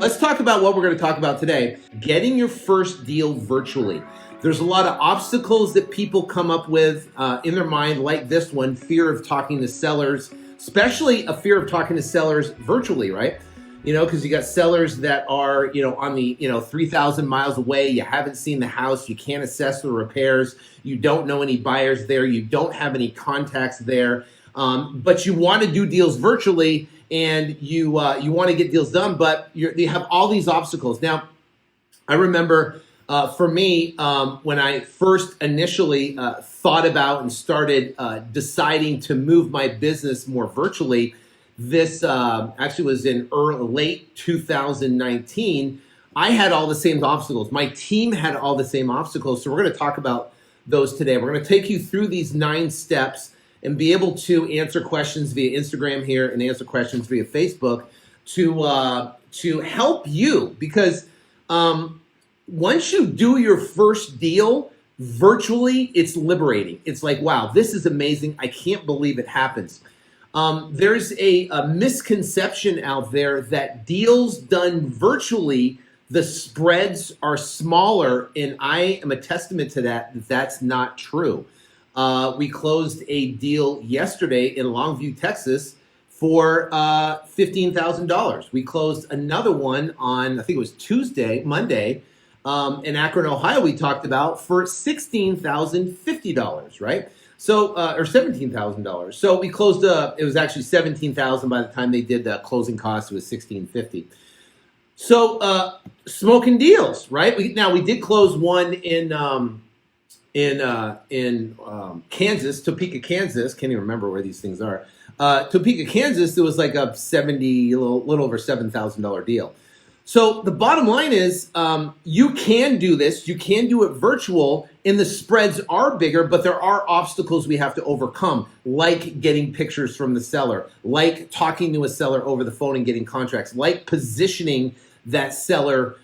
Let's talk about what we're going to talk about today. Getting your first deal virtually. There's a lot of obstacles that people come up with in their mind, like this one, fear of talking to sellers, especially a fear of talking to sellers virtually, right? You know, because you got sellers that are, on the, 3,000 miles away. You haven't seen the house. You can't assess the repairs. You don't know any buyers there. You don't have any contacts there. But you want to do deals virtually, and you want to get deals done, but you have all these obstacles. Now, I remember for me, when I first initially thought about and started deciding to move my business more virtually, this actually was in late 2019. I had all the same obstacles. My team had all the same obstacles. So we're going to talk about those today. We're going to take you through these 9 steps and be able to answer questions via Instagram here and answer questions via Facebook to help you, because once you do your first deal virtually, it's liberating. It's like, wow, this is amazing. I can't believe it happens. There's a misconception out there that deals done virtually, the spreads are smaller, and I am a testament to that. That's not true. We closed a deal yesterday in Longview, Texas for $15,000. We closed another one on, I think it was Monday, in Akron, Ohio, we talked about for $16,050, right? So, or $17,000. So we closed, it was actually $17,000 by the time they did the closing costs. It was $16,50. So, smoking deals, right? We did close one in Kansas, Topeka, Kansas. Can't even remember where these things are. Topeka, Kansas, it was like a little over $7,000 deal. So the bottom line is, you can do this. You can do it virtual, and the spreads are bigger, but there are obstacles we have to overcome, like getting pictures from the seller, like talking to a seller over the phone and getting contracts, like positioning that seller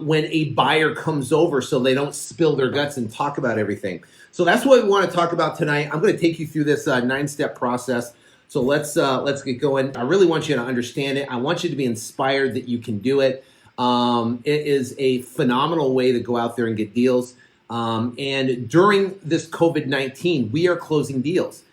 when a buyer comes over so they don't spill their guts and talk about everything. So that's what we want to talk about tonight. I'm going to take you through this 9-step process. So let's get going. I really want you to understand it. I want you to be inspired that you can do it. It is a phenomenal way to go out there and get deals. And during this COVID-19, we are closing deals.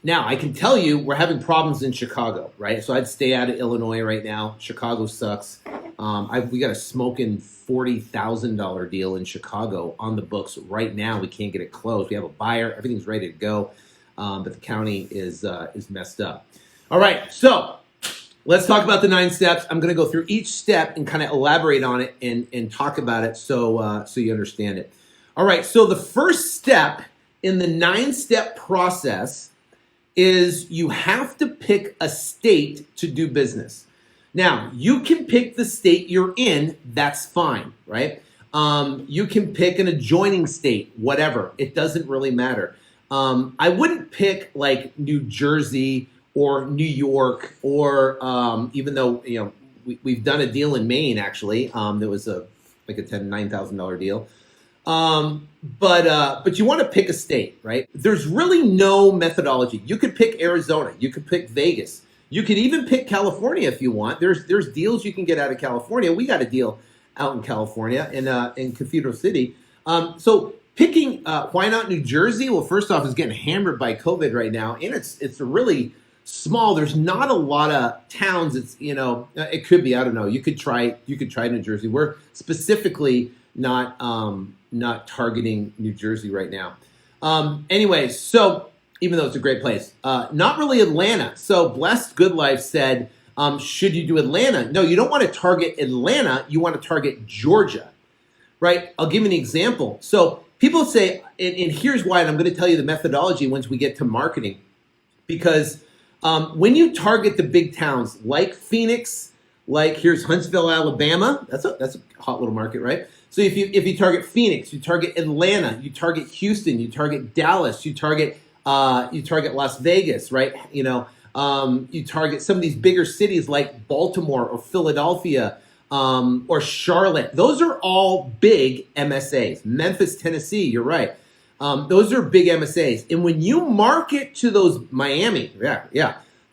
Now, I can tell you we're having problems in Chicago, right? So I'd stay out of Illinois right now. Chicago sucks. We got a smoking $40,000 deal in Chicago on the books right now. We can't get it closed. We have a buyer. Everything's ready to go. But the county is messed up. All right, so let's talk about the 9 steps. I'm going to go through each step and kind of elaborate on it and talk about it so you understand it. All right, so the first step in the 9-step process is you have to pick a state to do business. Now, you can pick the state you're in. That's fine, right? You can pick an adjoining state, whatever. It doesn't really matter. I wouldn't pick like New Jersey or New York, or even though we've done a deal in Maine actually. There was like a $9,000 deal. But you want to pick a state, right? There's really no methodology. You could pick Arizona. You could pick Vegas. You could even pick California if you want. There's deals you can get out of California. We got a deal out in California in Cathedral City. So picking why not New Jersey? Well, first off, it's getting hammered by COVID right now, and it's really small. There's not a lot of towns. It's it could be, I don't know. You could try New Jersey. We're specifically not targeting New Jersey right now. Anyways, so even though it's a great place, not really Atlanta. So Blessed Good Life said, should you do Atlanta? No, you don't want to target Atlanta. You want to target Georgia, right? I'll give you an example. So people say, and here's why, and I'm going to tell you the methodology once we get to marketing, because when you target the big towns like Phoenix, like here's Huntsville, Alabama. That's a hot little market, right? So if you target Phoenix, you target Atlanta, you target Houston, you target Dallas, you target Las Vegas, right? You target some of these bigger cities like Baltimore or Philadelphia or Charlotte. Those are all big MSAs. Memphis, Tennessee, you're right. Those are big MSAs. And when you market to those Miami,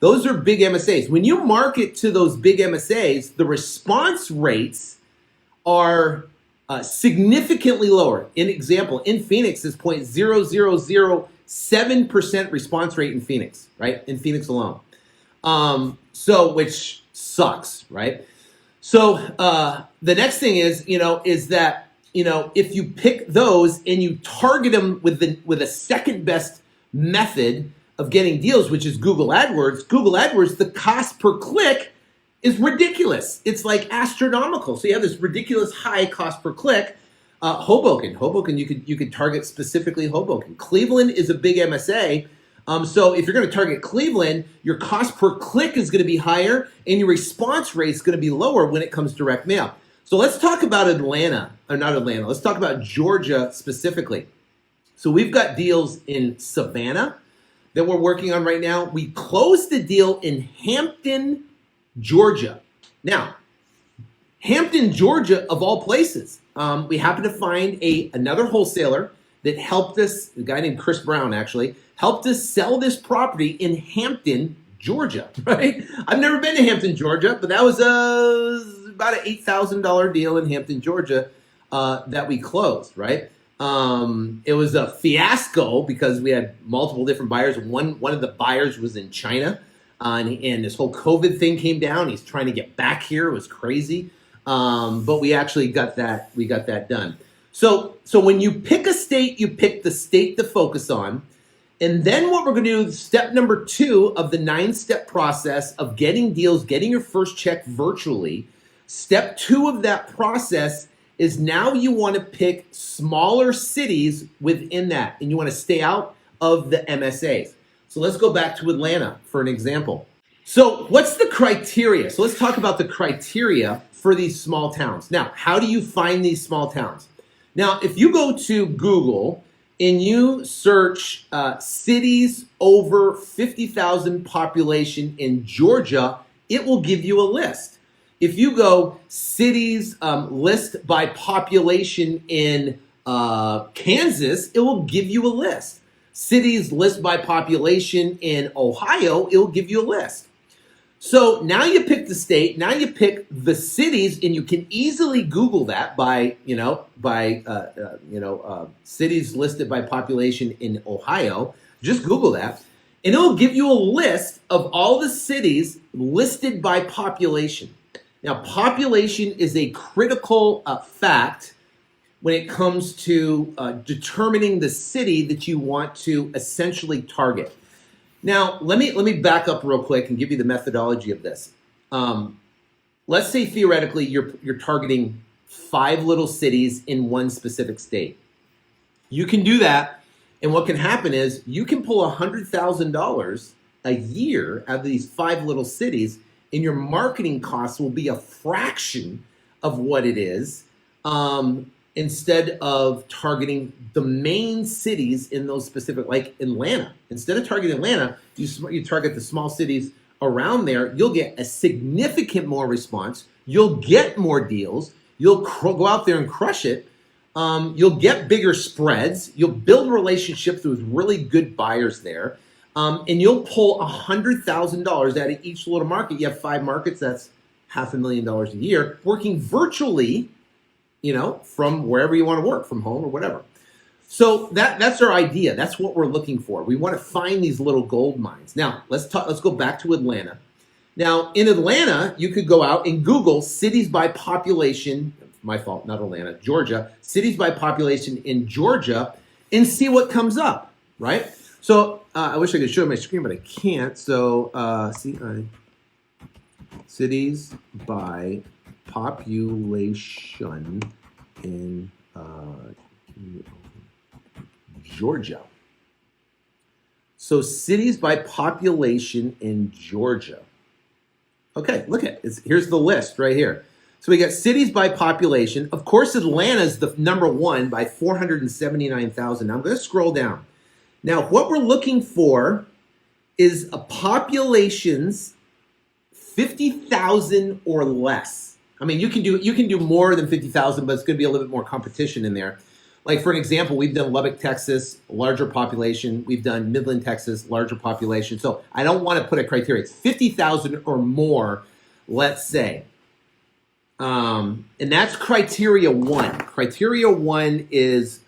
Those are big MSAs. When you market to those big MSAs, the response rates are significantly lower. In example, in Phoenix is 0.0007% response rate in Phoenix, right? In Phoenix alone. So which sucks, right? So the next thing is, is that, if you pick those and you target them with a second best method of getting deals, which is Google AdWords, the cost per click is ridiculous. It's like astronomical. So you have this ridiculous high cost per click. Hoboken, you could target specifically Hoboken. Cleveland is a big MSA. So if you're going to target Cleveland, your cost per click is going to be higher and your response rate is going to be lower when it comes direct mail. So let's talk about let's talk about Georgia specifically. So we've got deals in Savannah that we're working on right now. We closed the deal in Hampton, Georgia. Now, Hampton, Georgia, of all places, we happened to find another wholesaler that helped us, a guy named Chris Brown actually, helped us sell this property in Hampton, Georgia, right? I've never been to Hampton, Georgia, but that was about an $8,000 deal in Hampton, Georgia that we closed, right? It was a fiasco because we had multiple different buyers. One of the buyers was in China, and this whole COVID thing came down. He's trying to get back here. It was crazy, but we actually got that. We got that done. So when you pick a state, you pick the state to focus on. And then what we're going to do, step number 2 of the 9-step process of getting deals, getting your first check virtually. Step 2 of that process is now you want to pick smaller cities within that, and you want to stay out of the MSAs. So let's go back to Atlanta for an example. So what's the criteria? So let's talk about the criteria for these small towns. Now, how do you find these small towns? Now, if you go to Google and you search cities over 50,000 population in Georgia, it will give you a list. If you go cities list by population in Kansas, it will give you a list. Cities list by population in Ohio, it will give you a list. So now you pick the state, now you pick the cities, and you can easily Google that by cities listed by population in Ohio. Just Google that, and it will give you a list of all the cities listed by population. Now, population is a critical fact when it comes to determining the city that you want to essentially target. Now, let me back up real quick and give you the methodology of this. Let's say theoretically you're targeting 5 little cities in one specific state. You can do that, and what can happen is you can pull $100,000 a year out of these 5 little cities, and your marketing costs will be a fraction of what it is, instead of targeting the main cities in those specific, like Atlanta. Instead of targeting Atlanta, you target the small cities around there. You'll get a significant more response. You'll get more deals. You'll go out there and crush it. You'll get bigger spreads. You'll build relationships with really good buyers there. And you'll pull $100,000 out of each little market. You have 5 markets, that's $500,000 a year, working virtually, from wherever you want to work, from home or whatever. So that's our idea. That's what we're looking for. We want to find these little gold mines. Now, let's go back to Atlanta. Now, in Atlanta, you could go out and Google cities by population, my fault, not Atlanta, Georgia, cities by population in Georgia, and see what comes up, right? So I wish I could show my screen, but I can't. So cities by population in Georgia. So cities by population in Georgia. Okay, look at it. Here's the list right here. So we got cities by population. Of course, Atlanta is the number 1 by 479,000. Now I'm going to scroll down. Now, what we're looking for is a populations 50,000 or less. I mean, you can do more than 50,000, but it's going to be a little bit more competition in there. like for an example, we've done Lubbock, Texas, larger population. We've done Midland, Texas, larger population. So I don't want to put a criteria. It's 50,000 or more, let's say. And that's criteria one. Criteria one is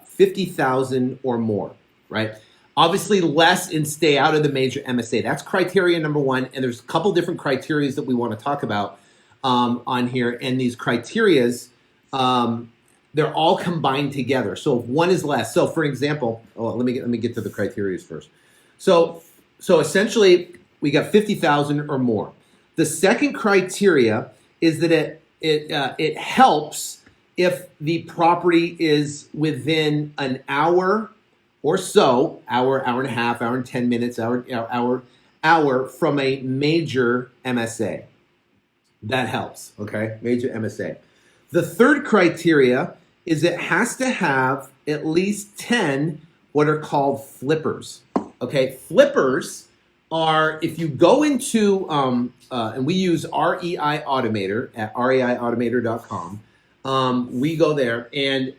50,000 or more, right? Obviously less and stay out of the major MSA. That's criteria number one. And there's a couple different criteria that we want to talk about on here. And these criterias, they're all combined together. So if one is less. So for example, let me get to the criteria first. So essentially we got 50,000 or more. The second criteria is that it helps if the property is within an hour or so, hour and a half, hour and 10 minutes, hour from a major MSA. That helps, okay? Major MSA. The third criteria is it has to have at least 10 what are called flippers, okay? Flippers are, if you go into, and we use REI Automator at reiautomator.com. We go there, and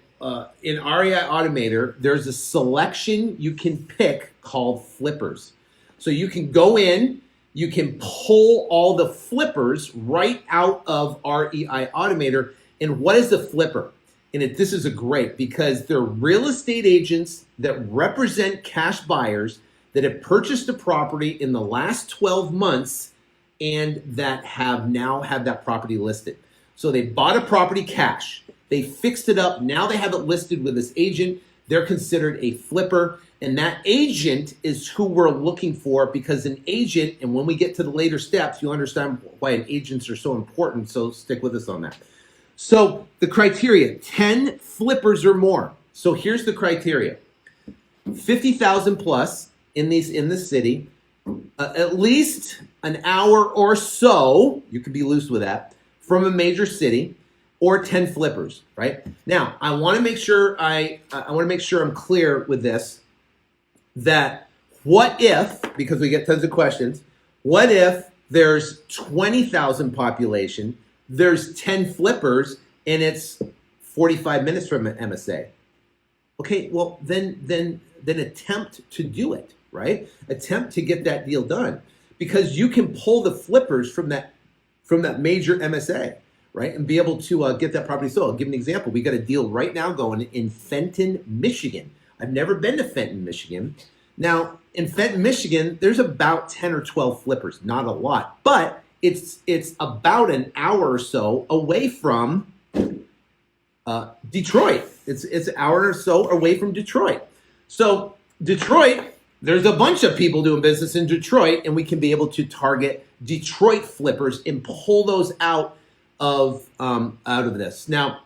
in REI Automator, there's a selection you can pick called flippers. So you can go in, you can pull all the flippers right out of REI Automator. And what is a flipper? And this is a great, because they're real estate agents that represent cash buyers that have purchased a property in the last 12 months and that have now had that property listed. So they bought a property cash, they fixed it up, now they have it listed with this agent. They're considered a flipper, and that agent is who we're looking for, because an agent, and when we get to the later steps, you'll understand why agents are so important, so stick with us on that. So the criteria, 10 flippers or more. So here's the criteria. 50,000 plus in the city, at least an hour or so, you can be loose with that, from a major city, or 10 flippers, right? Now, I want to make sure I'm clear with this, that what if, because we get tons of questions, what if there's 20,000 population, there's 10 flippers, and it's 45 minutes from an MSA? Okay, well, then attempt to do it, right? Attempt to get that deal done, because you can pull the flippers from that major MSA, right? And be able to get that property sold. I'll give an example. We got a deal right now going in Fenton, Michigan. I've never been to Fenton, Michigan. Now, in Fenton, Michigan, there's about 10 or 12 flippers, not a lot, but it's about an hour or so away from Detroit. It's an hour or so away from Detroit. So Detroit, there's a bunch of people doing business in Detroit, and we can be able to target Detroit flippers and pull those out of this. Now,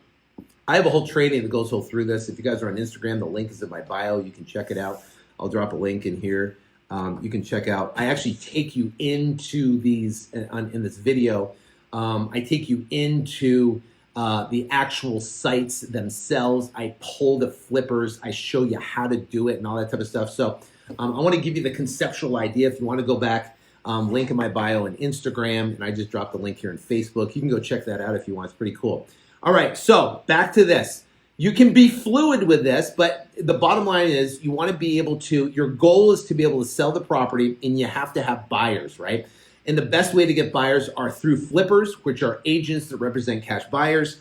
I have a whole training that goes through this. If you guys are on Instagram, the link is in my bio. You can check it out. I'll drop a link in here. You can check out. I actually take you into these in this video. I take you into the actual sites themselves. I pull the flippers. I show you how to do it and all that type of stuff. So I want to give you the conceptual idea. If you want to go back, link in my bio on Instagram, and I just dropped the link here on Facebook. You can go check that out if you want. It's pretty cool. All right, so back to this. You can be fluid with this, but the bottom line is you want to be able to, your goal is to be able to sell the property, and you have to have buyers, right? And the best way to get buyers are through flippers, which are agents that represent cash buyers.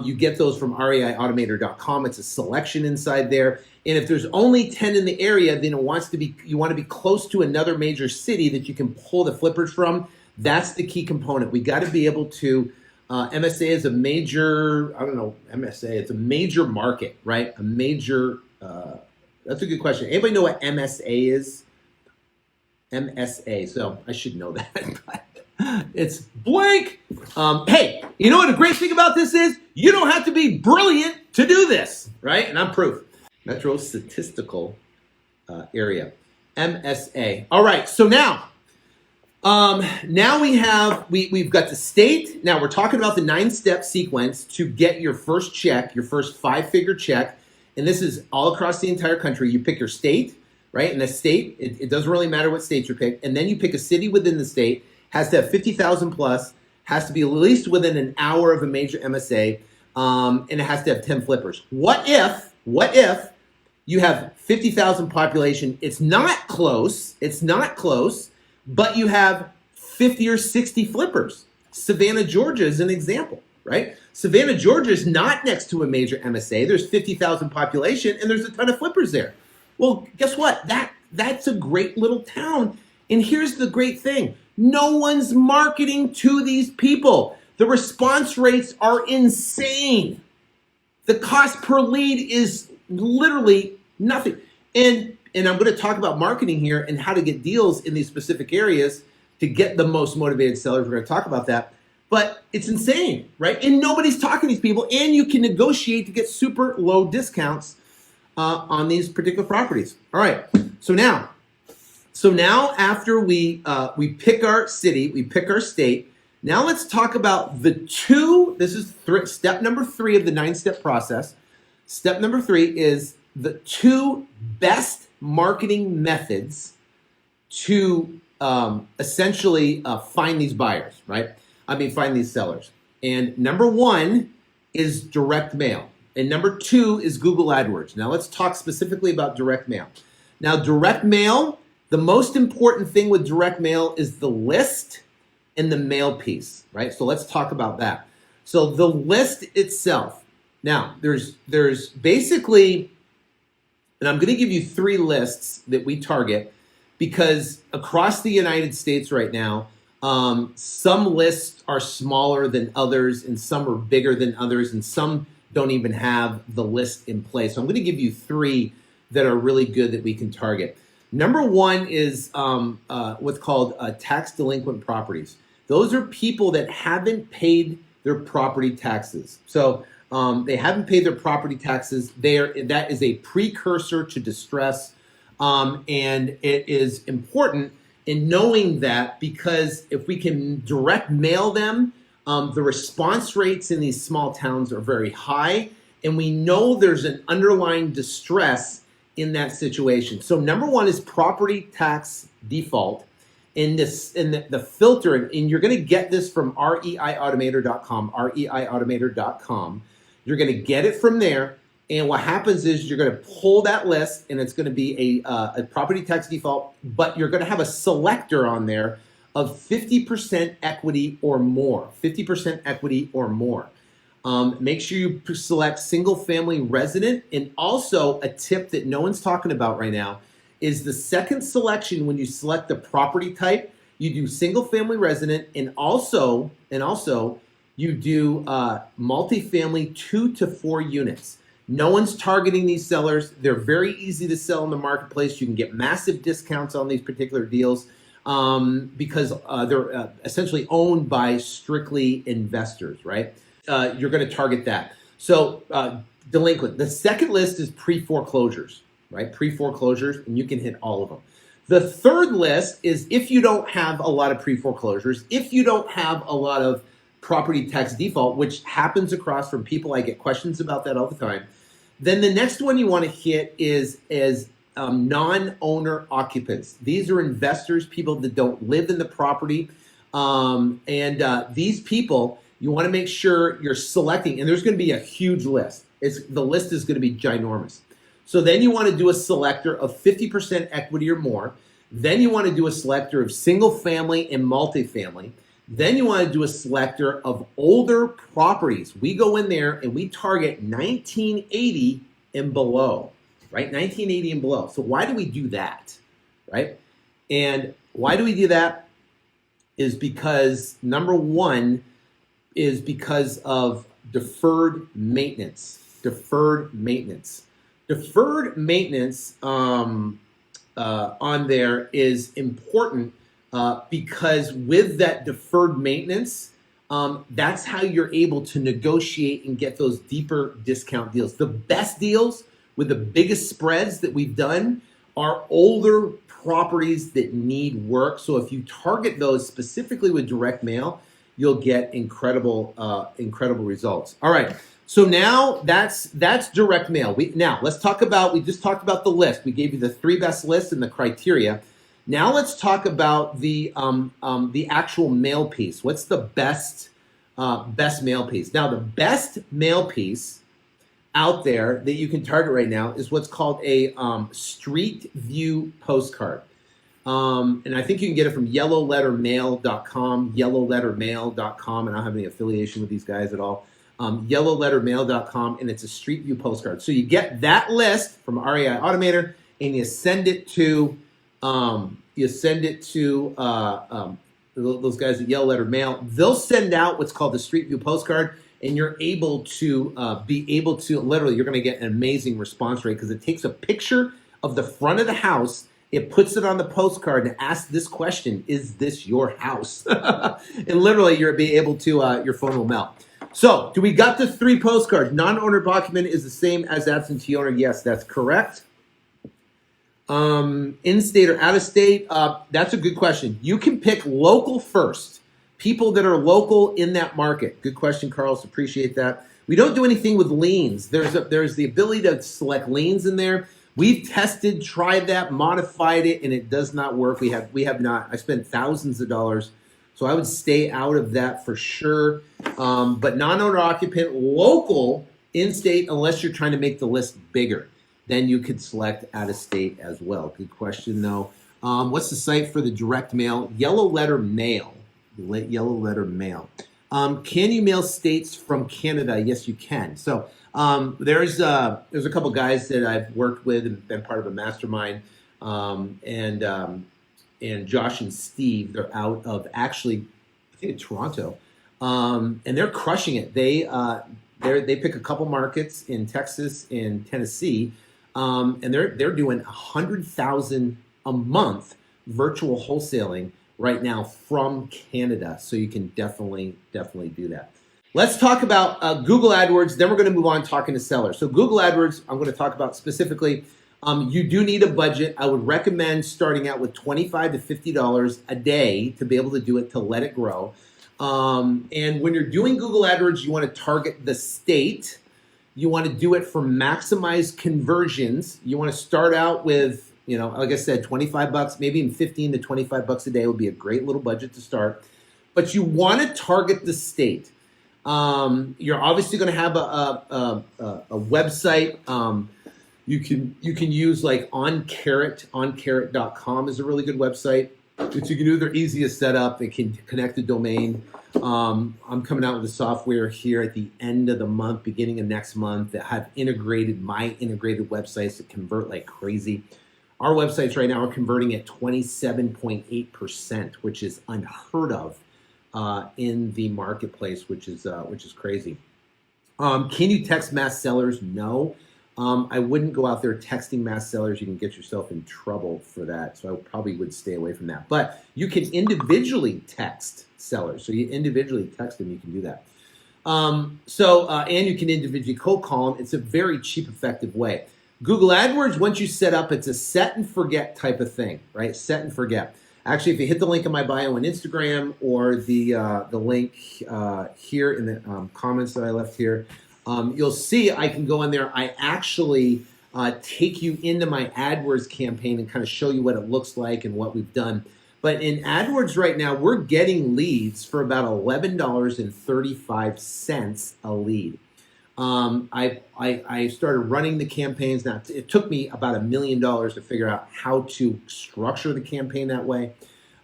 You get those from reiautomator.com. It's a selection inside there. And if there's only 10 in the area, then you want to be close to another major city that you can pull the flippers from. That's the key component. We got to be able to, MSA is a major, MSA, it's a major market, right? A major, that's a good question. Anybody know what MSA is? MSA, so I should know that, but it's blank. Hey, you know what the great thing about this is? You don't have to be brilliant to do this, right? And I'm proof. Metro Statistical Area, MSA. All right, so now we've got the state. Now we're talking about the 9-step sequence to get your first check, your first 5-figure check, and this is all across the entire country. You pick your state, right? And the state, it doesn't really matter what state you pick, and then you pick a city within the state. Has to have 50,000 plus, has to be at least within an hour of a major MSA, and it has to have 10 flippers. What if What if you have 50,000 population? It's not close. It's not close, but you have 50 or 60 flippers. Savannah, Georgia is an example, right? Savannah, Georgia is not next to a major MSA. There's 50,000 population and there's a ton of flippers there. Well, guess what? That's a great little town. And here's the great thing. No one's marketing to these people. The response rates are insane. The cost per lead is literally nothing. And I'm going to talk about marketing here and how to get deals in these specific areas to get the most motivated sellers. We're going to talk about that. But it's insane, right? And nobody's talking to these people, and you can negotiate to get super low discounts on these particular properties. All right. So now after we pick our city, we pick our state. Now let's talk about the two. This is step number 3 of the 9-step process. Step number 3 is the 2 best marketing methods to essentially find these buyers, right? Find these sellers. And number 1 is direct mail. And number 2 is Google AdWords. Now let's talk specifically about direct mail. Now direct mail, the most important thing with direct mail is the list and the mail piece, right? So let's talk about that. So the list itself. Now there's basically, and I'm going to give you 3 lists that we target because across the United States right now, some lists are smaller than others and some are bigger than others and some don't even have the list in place. So I'm going to give you 3 that are really good that we can target. Number 1 is what's called tax delinquent properties. Those are people that haven't paid their property taxes. So they haven't paid their property taxes. That is a precursor to distress, and it is important in knowing that because if we can direct mail them, the response rates in these small towns are very high, and we know there's an underlying distress in that situation. So number 1 is property tax default. The filter, and you're going to get this from reiautomator.com, reiautomator.com. You're going to get it from there. And what happens is you're going to pull that list, and it's going to be a property tax default, but you're going to have a selector on there of 50% equity or more. 50% equity or more. Make sure you select single family resident. And also a tip that no one's talking about right now is the second selection. When you select the property type, you do single family resident, and also you do multifamily 2 to 4 units. No one's targeting these sellers. They're very easy to sell in the marketplace. You can get massive discounts on these particular deals because they're essentially owned by strictly investors, right? You're going to target that. So delinquent. The second list is pre-foreclosures, right? Pre-foreclosures, and you can hit all of them. The third list is if you don't have a lot of pre-foreclosures, if you don't have a lot of property tax default, which happens across from people. I get questions about that all the time. Then the next one you want to hit is non-owner occupants. These are investors, people that don't live in the property. These people, you want to make sure you're selecting, and there's going to be a huge list. The list is going to be ginormous. So then you want to do a selector of 50% equity or more. Then you want to do a selector of single family and multifamily. Then you want to do a selector of older properties. We go in there and we target 1980 and below, right? 1980 and below. So why do we do that, right? And why do we do that is because number 1 is because of deferred maintenance. Deferred maintenance. Deferred maintenance on there is important because with that deferred maintenance, that's how you're able to negotiate and get those deeper discount deals. The best deals with the biggest spreads that we've done are older properties that need work. So if you target those specifically with direct mail, you'll get incredible results. All right. So now that's direct mail. We just talked about the list. We gave you the 3 best lists and the criteria. Now let's talk about the actual mail piece. What's the best mail piece? Now the best mail piece out there that you can target right now is what's called a street view postcard. And I think you can get it from yellowlettermail.com, yellowlettermail.com, and I don't have any affiliation with these guys at all. Yellowlettermail.com, and it's a street view postcard. So you get that list from REI Automator, and you send it to those guys at Yellow Letter Mail. They'll send out what's called the street view postcard, and you're able to literally, you're going to get an amazing response rate because it takes a picture of the front of the house. It puts it on the postcard and asks this question: is this your house? And literally, you'll be able to, your phone will melt. So, do we got the 3 postcards? Non-owner document is the same as absentee owner. Yes, that's correct. In-state or out-of-state? That's a good question. You can pick local first. People that are local in that market. Good question, Carlos. Appreciate that. We don't do anything with liens. There's the ability to select liens in there. We've tested, tried that, modified it, and it does not work. We have not. I spent thousands of dollars, so I would stay out of that for sure. But non-owner occupant, local, in-state, unless you're trying to make the list bigger, then you could select out-of-state as well. Good question, though. What's the site for the direct mail? Yellow Letter Mail. Yellow Letter Mail. Can you mail states from Canada? Yes, you can. So there's a couple guys that I've worked with and been part of a mastermind, and Josh and Steve. They're out of actually, I think, Toronto, and they're crushing it. They pick a couple markets in Texas and Tennessee, and they're doing 100,000 a month virtual wholesaling right now from Canada. So you can definitely do that. Let's talk about Google AdWords. Then we're going to move on talking to sellers. So Google AdWords, I'm going to talk about specifically. You do need a budget. I would recommend starting out with $25 to $50 a day to be able to do it, to let it grow. And when you're doing Google AdWords, you want to target the state. You want to do it for maximized conversions. You want to start out with, like I said, 25 bucks, maybe even 15 to 25 bucks a day would be a great little budget to start. But you want to target the state. You're obviously going to have a website. You can use like oncarrot.com is a really good website. Which you can do. They're easy to set up. They can connect the domain. I'm coming out with the software here at the end of the month, beginning of next month, that have integrated websites that convert like crazy. Our websites right now are converting at 27.8%, which is unheard of in the marketplace, which is crazy. Can you text mass sellers? No. I wouldn't go out there texting mass sellers. You can get yourself in trouble for that. So I probably would stay away from that. But you can individually text sellers. So you individually text them. You can do that. And you can individually cold call them. It's a very cheap, effective way. Google AdWords, once you set up, it's a set and forget type of thing, right? Set and forget. Actually, if you hit the link in my bio on Instagram or the link here in the comments that I left here, you'll see I can go in there. I actually take you into my AdWords campaign and kind of show you what it looks like and what we've done. But in AdWords right now, we're getting leads for about $11.35 a lead. I started running the campaigns. Now, it took me about $1 million to figure out how to structure the campaign that way.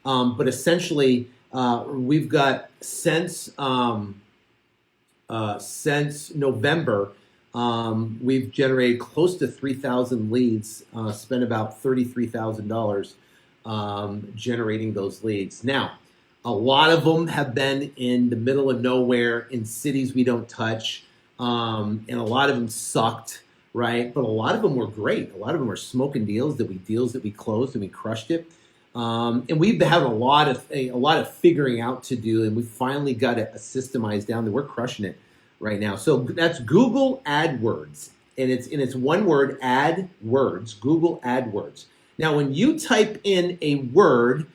But essentially, we've got since November, we've generated close to 3,000 leads, spent about $33,000 generating those leads. Now, a lot of them have been in the middle of nowhere, in cities we don't touch, and a lot of them sucked, right? But a lot of them were great. A lot of them were smoking deals that we closed and we crushed it. And we've had a lot of figuring out to do, and we finally got it systemized down that we're crushing it right now. So that's Google AdWords, and it's one word, AdWords, Google AdWords. Now, when you type in a word,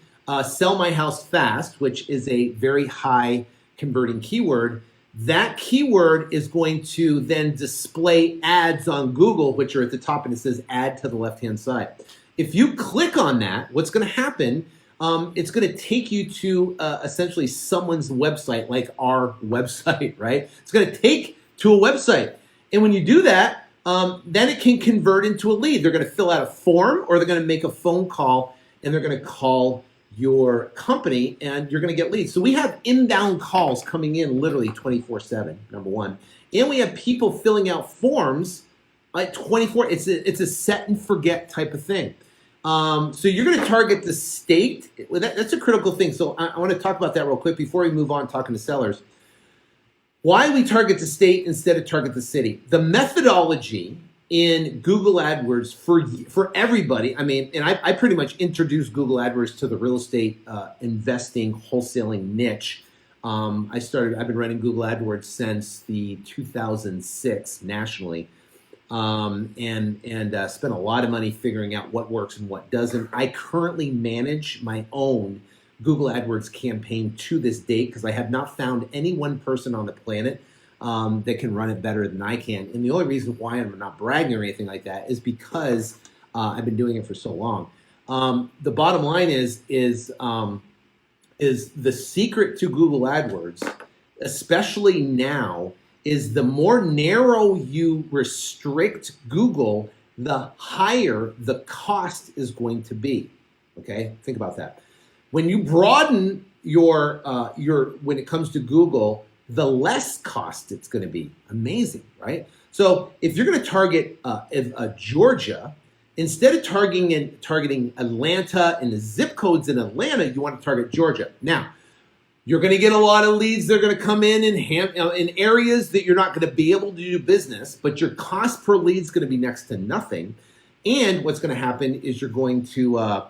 sell my house fast, which is a very high converting keyword, that keyword is going to then display ads on Google, which are at the top, and it says add to the left-hand side. If you click on that, what's going to happen, it's going to take you to essentially someone's website, like our website, right? It's going to take to a website. And when you do that, then it can convert into a lead. They're going to fill out a form, or they're going to make a phone call, and they're going to call your company, and you're going to get leads. So we have inbound calls coming in literally 24/7, number one. And we have people filling out forms like 24. It's a set and forget type of thing. So you're going to target the state. That's a critical thing. So I want to talk about that real quick before we move on talking to sellers. Why we target the state instead of target the city. The methodology in Google AdWords for everybody, I mean, and I pretty much introduced Google AdWords to the real estate investing, wholesaling niche. I've been running Google AdWords since the 2006 nationally. And spent a lot of money figuring out what works and what doesn't. I currently manage my own Google AdWords campaign to this date because I have not found any one person on the planet that can run it better than I can. And the only reason why I'm not bragging or anything like that is because I've been doing it for so long. The bottom line is the secret to Google AdWords, especially now, is the more narrow you restrict Google, the higher the cost is going to be. Okay, think about that. When you broaden your when it comes to Google, the less cost it's going to be. Amazing, right? So if you're going to target Georgia, instead of targeting Atlanta and the zip codes in Atlanta, you want to target Georgia. Now, you're going to get a lot of leads. They're going to come in areas that you're not going to be able to do business, but your cost per lead is going to be next to nothing. And what's going to happen is you're going to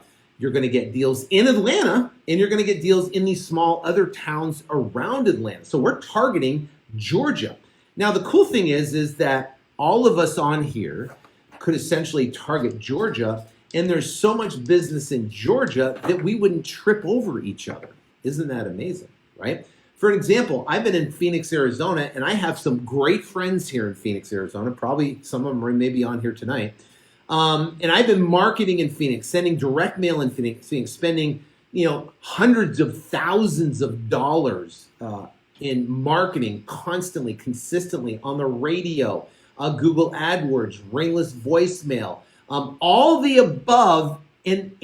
get deals in Atlanta, and you're going to get deals in these small other towns around Atlanta. So we're targeting Georgia. Now, the cool thing is that all of us on here could essentially target Georgia, and there's so much business in Georgia that we wouldn't trip over each other. Isn't that amazing, right? For an example, I've been in Phoenix, Arizona, and I have some great friends here in Phoenix, Arizona. Probably some of them are maybe on here tonight. And I've been marketing in Phoenix, sending direct mail in Phoenix, spending hundreds of thousands of dollars in marketing constantly, consistently on the radio, Google AdWords, ringless voicemail, all the above. And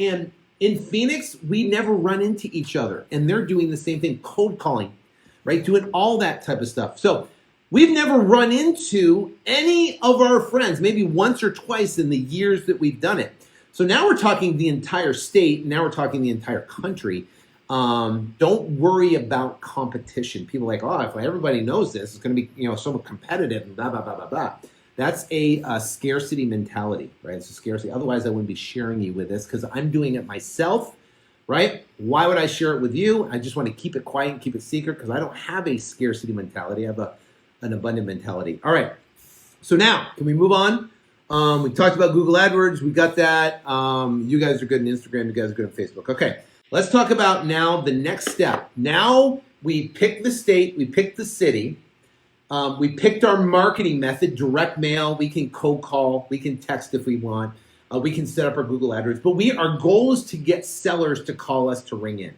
in Phoenix, we never run into each other, and they're doing the same thing, cold calling, right? Doing all that type of stuff. So we've never run into any of our friends, maybe once or twice in the years that we've done it. So now we're talking the entire state. Now we're talking the entire country. Don't worry about competition. People are like, oh, if everybody knows this, it's going to be so competitive and blah, blah, blah, blah, blah. That's a scarcity mentality, right? It's a scarcity. Otherwise, I wouldn't be sharing you with this because I'm doing it myself, right? Why would I share it with you? I just want to keep it quiet and keep it secret because I don't have a scarcity mentality. I have an abundant mentality. All right. So now, can we move on? We talked about Google AdWords. We got that. You guys are good on Instagram. You guys are good on Facebook. Okay. Let's talk about now the next step. Now we pick the state. We pick the city. We picked our marketing method, direct mail. We can cold call. We can text if we want. We can set up our Google AdWords. But our goal is to get sellers to call us to ring in.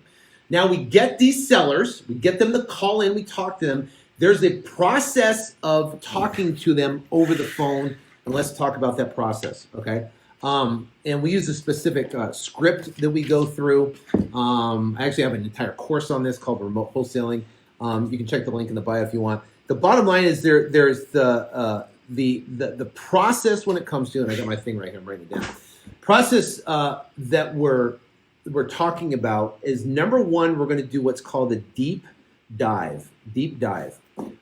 Now we get these sellers. We get them to call in. We talk to them. There's a process of talking to them over the phone. And let's talk about that process, okay? And we use a specific script that we go through. I actually have an entire course on this called Remote Wholesaling. You can check the link in the bio if you want. The bottom line is there's the process when it comes to, and I got my thing right here, I'm writing it down. Process that we're talking about is, number one, we're going to do what's called a deep dive.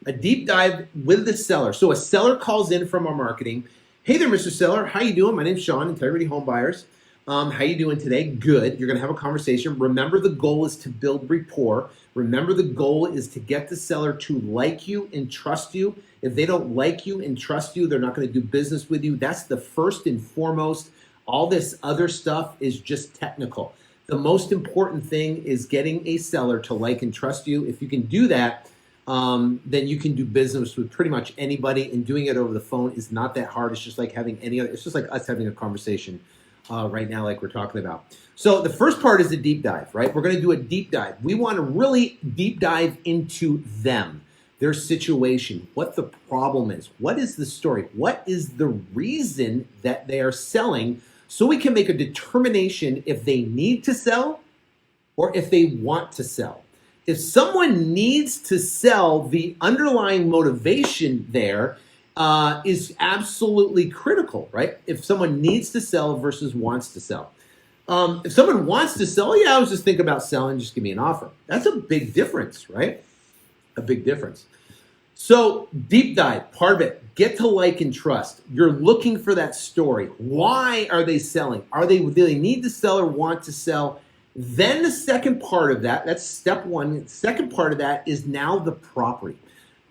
A deep dive with the seller. So a seller calls in from our marketing. Hey there, Mr. Seller. How you doing? My name's Sean, Integrity Home Buyers. How you doing today? Good. You're going to have a conversation. Remember, the goal is to build rapport. Remember, the goal is to get the seller to like you and trust you. If they don't like you and trust you, they're not going to do business with you. That's the first and foremost. All this other stuff is just technical. The most important thing is getting a seller to like and trust you. If you can do that, then you can do business with pretty much anybody, and doing it over the phone is not that hard. It's just like it's just like us having a conversation right now, like we're talking about. So the first part is a deep dive, right? We're going to do a deep dive. We want to really deep dive into them. their situation, what the problem is, what is the story, what is the reason that they are selling, so we can make a determination if they need to sell or if they want to sell. If someone needs to sell, the underlying motivation there is absolutely critical, right? If someone needs to sell versus wants to sell. If someone wants to sell, yeah, I was just thinking about selling, just give me an offer. That's a big difference, right? A big difference. So deep dive, part of it, get to like and trust. You're looking for that story. Why are they selling? Do they need to sell or want to sell? Then the second part of that, that's step one. The second part of that is now the property.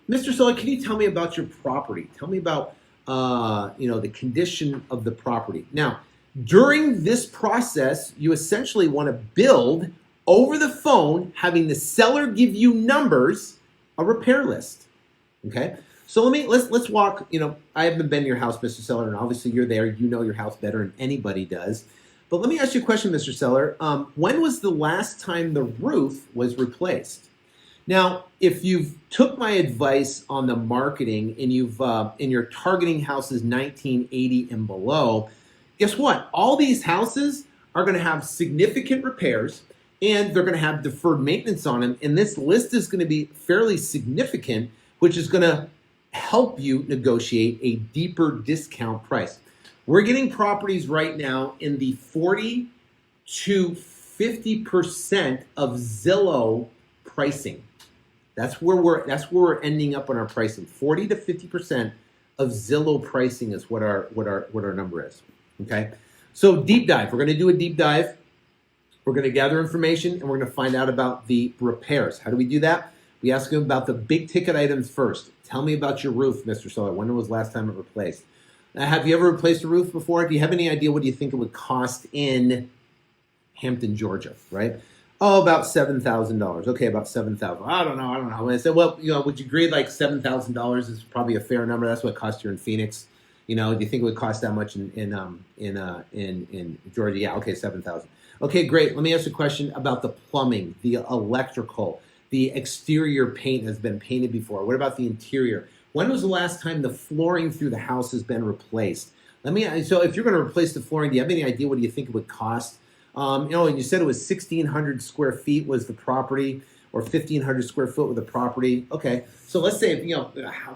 Mr. Seller, can you tell me about your property? Tell me about the condition of the property. Now, during this process, you essentially want to build over the phone, having the seller give you numbers, a repair list. Okay, so let's walk. I haven't been to your house, Mr. Seller, and obviously you're there. You know your house better than anybody does. But let me ask you a question, Mr. Seller. When was the last time the roof was replaced? Now, if you've took my advice on the marketing and you're targeting houses 1980 and below, guess what? All these houses are going to have significant repairs and they're going to have deferred maintenance on them. And this list is going to be fairly significant, which is going to help you negotiate a deeper discount price. We're getting properties right now in the 40 to 50% of Zillow pricing. That's where we're ending up on our pricing. 40 to 50% of Zillow pricing is what our number is. Okay, so deep dive. We're going to do a deep dive. We're going to gather information and we're going to find out about the repairs. How do we do that? We ask them about the big ticket items first. Tell me about your roof, Mr. Seller. When was the last time it replaced? Have you ever replaced a roof before? Do you have any idea what do you think it would cost in Hampton, Georgia, right? Oh, about $7,000. Okay, about $7,000. I don't know. And I said, well, would you agree like $7,000 is probably a fair number? That's what it costs here in Phoenix. Do you think it would cost that much in Georgia? Yeah, okay, $7,000. Okay, great. Let me ask you a question about the plumbing, the electrical, the exterior paint has been painted before. What about the interior? When was the last time the flooring through the house has been replaced? So if you're going to replace the flooring, do you have any idea what do you think it would cost? And you said it was 1,600 square feet was the property, or 1,500 square foot with the property. Okay, so let's say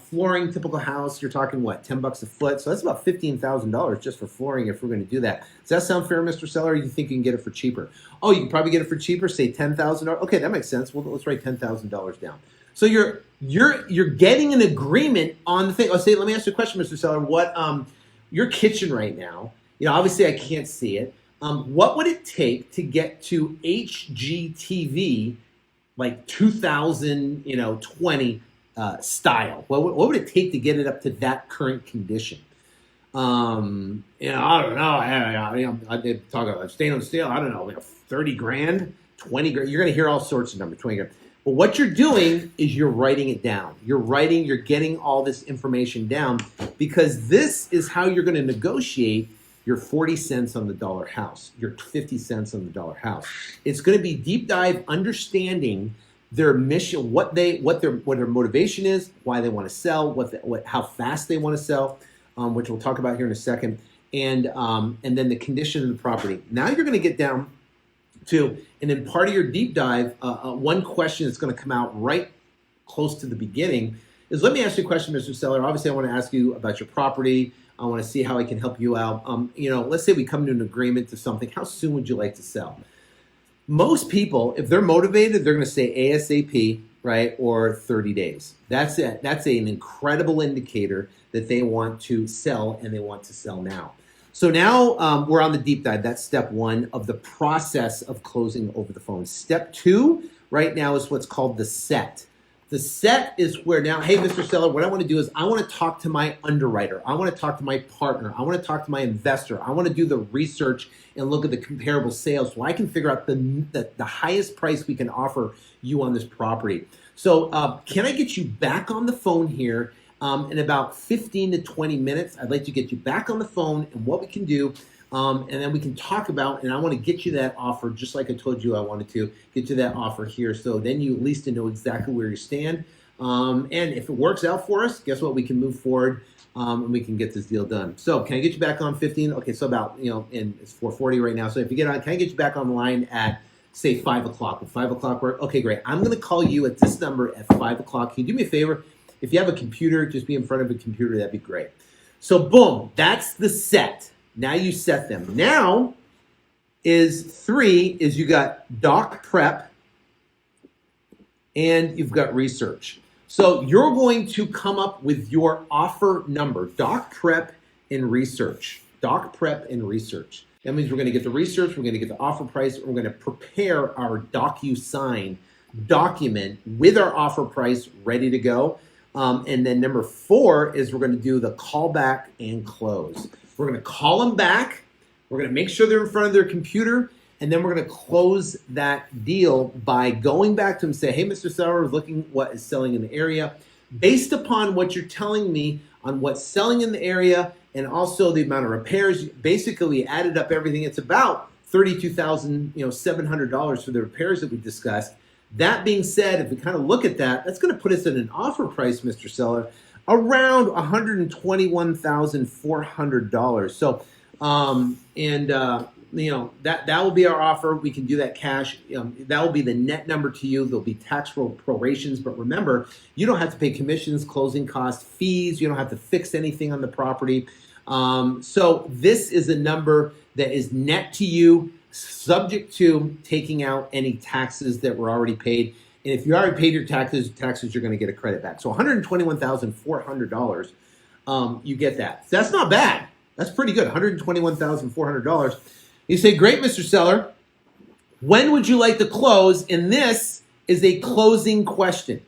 flooring, typical house, you're talking what, $10 a foot? So that's about $15,000 just for flooring if we're going to do that. Does that sound fair, Mr. Seller? Or you think you can get it for cheaper? Oh, you can probably get it for cheaper, say $10,000. Okay, that makes sense. Well, let's write $10,000 down. So you're getting an agreement on the thing. Let me ask you a question, Mr. Seller. What your kitchen right now? Obviously I can't see it. What would it take to get to HGTV like 2020 style? What would it take to get it up to that current condition? I don't know. I did talk about stainless steel. I don't know, 30 grand, 20 grand. You're going to hear all sorts of numbers, 20 grand. But what you're doing is you're writing it down. You're getting all this information down because this is how you're going to negotiate your 40 cents on the dollar house, your 50 cents on the dollar house. It's going to be deep dive understanding their mission, what their motivation is, why they want to sell, how fast they want to sell, which we'll talk about here in a second, and then the condition of the property. Now you're going to get down to, and in part of your deep dive, one question that's going to come out right close to the beginning is, let me ask you a question, Mr. Seller. Obviously, I want to ask you about your property. I want to see how I can help you out. Let's say we come to an agreement to something. How soon would you like to sell? Most people, if they're motivated, they're going to say ASAP, right, or 30 days. That's it. That's an incredible indicator that they want to sell and they want to sell now. So now we're on the deep dive. That's step one of the process of closing over the phone. Step two right now is what's called the set. The set is where now, hey, Mr. Seller, what I want to do is I want to talk to my underwriter. I want to talk to my partner. I want to talk to my investor. I want to do the research and look at the comparable sales so I can figure out the highest price we can offer you on this property. So can I get you back on the phone here in about 15 to 20 minutes? I'd like to get you back on the phone and what we can do. And then we can talk about, and I want to get you that offer just like I told you I wanted to get you that offer here. So then you at least know exactly where you stand. And if it works out for us, guess what? We can move forward and we can get this deal done. So can I get you back on 15? Okay, so about, and it's 4:40 right now. So if you get on, can I get you back online at, say, 5 o'clock? Would 5 o'clock work? Okay, great. I'm going to call you at this number at 5 o'clock. Can you do me a favor? If you have a computer, just be in front of a computer. That'd be great. So boom, that's the set. Now you set them. Now is 3 is you got doc prep and you've got research. So you're going to come up with your offer number, doc prep and research. Doc prep and research. That means we're going to get the research, we're going to get the offer price, we're going to prepare our DocuSign document with our offer price ready to go. And then number 4 is we're going to do the callback and close. We're going to call them back. We're going to make sure they're in front of their computer. And then we're going to close that deal by going back to them and say, hey, Mr. Seller, looking what is selling in the area. Based upon what you're telling me on what's selling in the area and also the amount of repairs, basically we added up everything. It's about $32,700 for the repairs that we discussed. That being said, if we kind of look at that, that's going to put us at an offer price, Mr. Seller, around $121,400. So, that will be our offer. We can do that cash. That will be the net number to you. There'll be tax prorations, but remember, you don't have to pay commissions, closing costs, fees. You don't have to fix anything on the property. So this is a number that is net to you, subject to taking out any taxes that were already paid. And if you already paid your taxes, you're going to get a credit back. So $121,400, you get that. So that's not bad. That's pretty good, $121,400. You say, great, Mr. Seller. When would you like to close? And this is a closing question.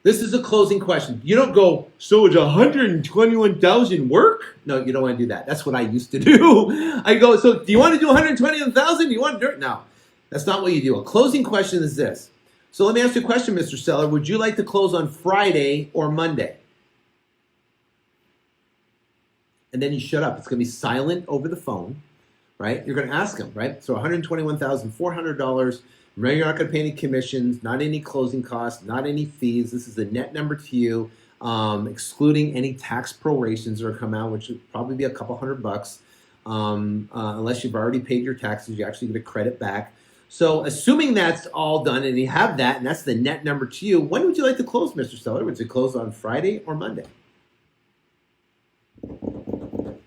This is a closing question. You don't go, so it's $121,000 work? No, you don't want to do that. That's what I used to do. I go, so do you want to do $121,000? Do you want to do it? No, that's not what you do. A closing question is this. So let me ask you a question, Mr. Seller. Would you like to close on Friday or Monday? And then you shut up. It's going to be silent over the phone, right? You're going to ask them, right? So $121,400. Remember, you're not going to pay any commissions, not any closing costs, not any fees. This is the net number to you, excluding any tax prorations that are come out, which would probably be a couple $100. Unless you've already paid your taxes, you actually get a credit back. So assuming that's all done and you have that, and that's the net number to you, when would you like to close, Mr. Seller? Would you close on Friday or Monday?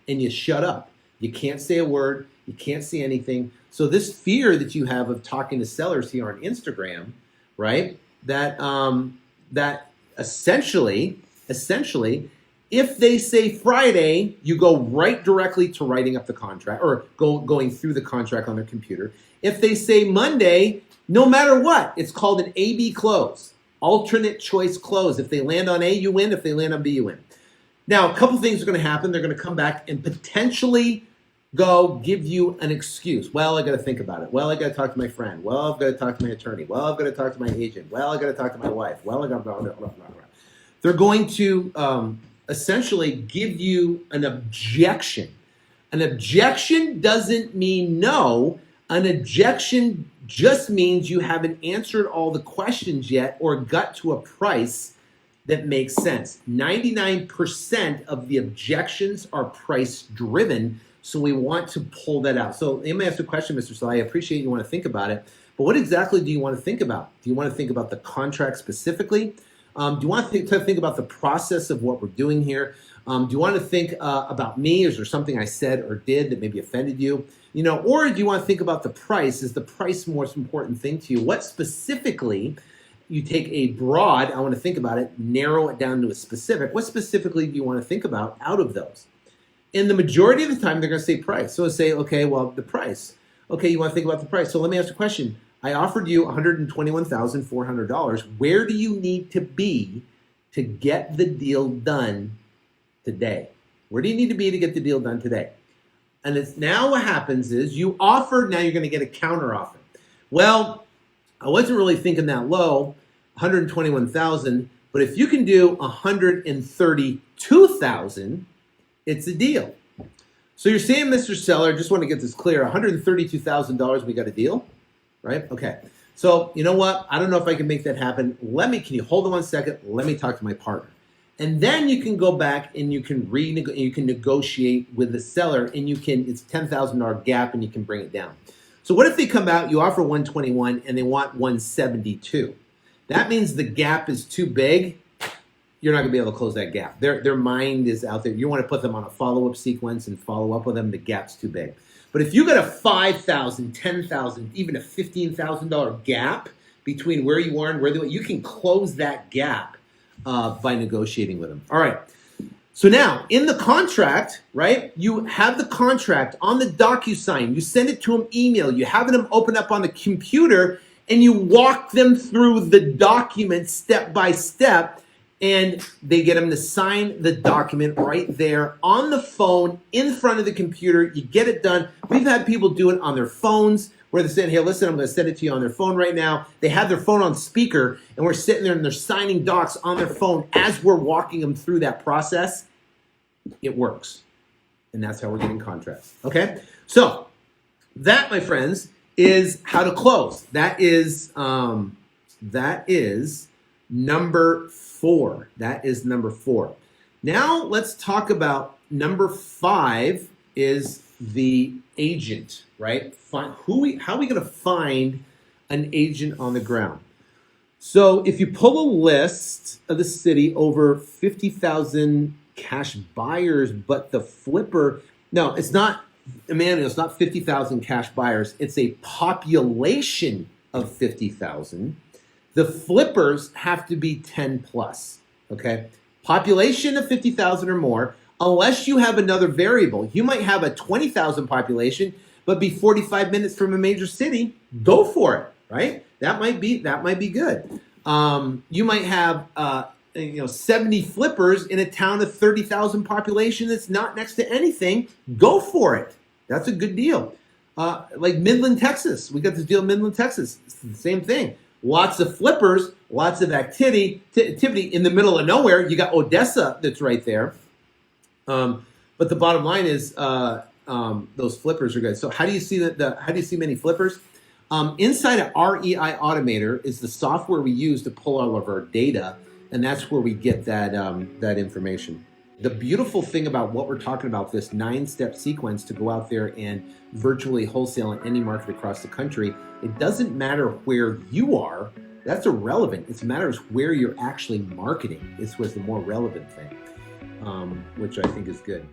And you shut up. You can't say a word. You can't see anything. So this fear that you have of talking to sellers here on Instagram, right? That essentially, if they say Friday, you go right directly to writing up the contract or going through the contract on their computer. If they say Monday, no matter what, it's called an A-B close, alternate choice close. If they land on A, you win. If they land on B, you win. Now, a couple things are going to happen. They're going to come back and potentially go give you an excuse. Well, I got to think about it. Well, I got to talk to my friend. Well, I've got to talk to my attorney. Well, I've got to talk to my agent. Well, I got to talk to my wife. Well, I got to blah, blah, blah, blah, blah. They're going to essentially give you an objection. An objection doesn't mean no. An objection just means you haven't answered all the questions yet or got to a price that makes sense. 99% of the objections are price driven, so we want to pull that out. So let me ask you a question, Mr. Saleh. I appreciate you want to think about it, but what exactly do you want to think about? Do you want to think about the contract specifically? Do you want to think about the process of what we're doing here? Do you want to think about me? Is there something I said or did that maybe offended you? Or do you want to think about the price? Is the price most important thing to you? What specifically? You take a broad, I want to think about it, narrow it down to a specific. What specifically do you want to think about out of those? And the majority of the time, they're going to say price. So say, okay, well, the price. Okay, you want to think about the price. So let me ask you a question. I offered you $121,400. Where do you need to be to get the deal done today? Where do you need to be to get the deal done today? And it's now what happens is you offered, now you're going to get a counter offer. Well, I wasn't really thinking that low, 121,000, but if you can do 132,000, it's a deal. So you're saying, Mr. Seller, just want to get this clear, $132,000, we got a deal, right? Okay. So you know what? I don't know if I can make that happen. Can you hold on 1 second? Let me talk to my partner. And then you can go back and you can negotiate with the seller, and it's $10,000 gap, and you can bring it down. So what if they come out, you offer 121 and they want 172? That means the gap is too big. You're not gonna be able to close that gap. Their mind is out there. You want to put them on a follow-up sequence and follow up with them. The gap's too big. But if you got a $5,000, $10,000, even a $15,000 gap between where you are and where they want, you can close that gap by negotiating with them. All right. So now in the contract, right? You have the contract on the DocuSign. You send it to them email. You have them open up on the computer, and you walk them through the document step by step. And they get them to sign the document right there on the phone in front of the computer. You get it done. We've had people do it on their phones where they're saying, here, listen, I'm going to send it to you on their phone right now. They have their phone on speaker, and we're sitting there and they're signing docs on their phone as we're walking them through that process. It works. And that's how we're getting contracts. Okay? So that, my friends, is how to close. That is number 4. That is number 4. Now let's talk about number 5 is the agent, right? How are we going to find an agent on the ground? So if you pull a list of the city over 50,000 cash buyers, but the flipper, no, it's not, Emmanuel, it's not 50,000 cash buyers. It's a population of 50,000. The flippers have to be 10 plus, okay? Population of 50,000 or more, unless you have another variable. You might have a 20,000 population, but be 45 minutes from a major city. Go for it, right? That might be good. You might have 70 flippers in a town of 30,000 population that's not next to anything. Go for it. That's a good deal. Like Midland, Texas. We got this deal in Midland, Texas. It's the same thing. Lots of flippers, lots of activity in the middle of nowhere. You got Odessa that's right there. But the bottom line is those flippers are good. So how do you see how do you see many flippers? Inside of REI Automator is the software we use to pull all of our data, and that's where we get that information. The beautiful thing about what we're talking about, this 9-step sequence to go out there and virtually wholesale in any market across the country, it doesn't matter where you are. That's irrelevant. It matters where you're actually marketing. This was the more relevant thing, which I think is good.